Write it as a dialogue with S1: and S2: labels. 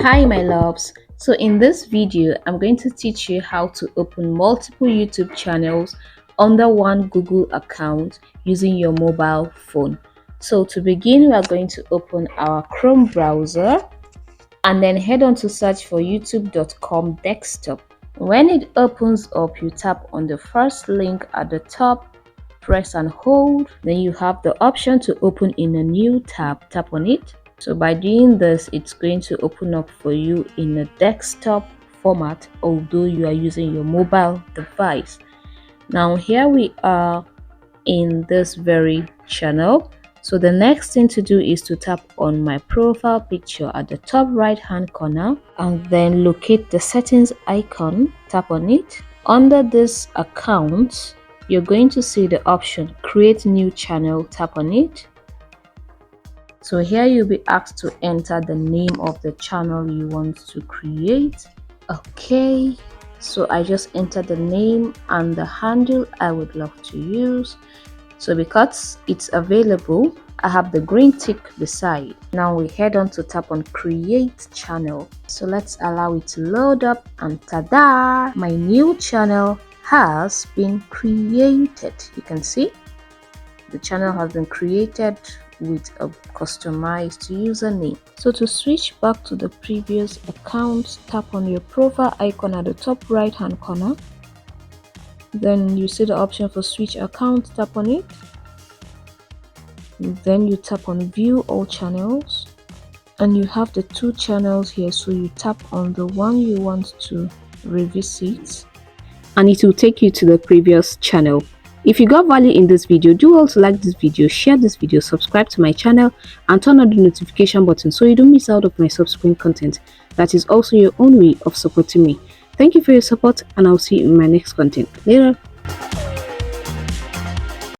S1: Hi my loves, so in this video I'm going to teach you how to open multiple YouTube channels under one Google account using your mobile phone. So to begin, we are going to open our Chrome browser and then head on to search for youtube.com desktop. When it opens up, you tap on the first link at the top, press and hold, then you have the option to open in a new tab. Tap on it. So by doing this, it's going to open up for you in a desktop format, although you are using your mobile device. Now here we are in this very channel. So the next thing to do is to tap on my profile picture at the top right hand corner and then locate the settings icon. Tap on it. Under this account, you're going to see the option create new channel. Tap on it. So here you'll be asked to enter the name of the channel you want to create. Okay, so I just entered the name and the handle I would love to use. So because it's available, I have the green tick beside. Now we head on to tap on create channel. So let's allow it to load up, and tada! My new channel has been created. You can see the channel has been created with a customized username. So to switch back to the previous account, tap on your profile icon at the top right hand corner. Then you see the option for switch account. Tap on it. Then you tap on view all channels, and you have the two channels here. So you tap on the one you want to revisit and it will take you to the previous channel. If you got value in this video, do also like this video, share this video, subscribe to my channel and turn on the notification button so you don't miss out of my subsequent content. That is also your own way of supporting me. Thank you for your support, and I'll see you in my next content. Later.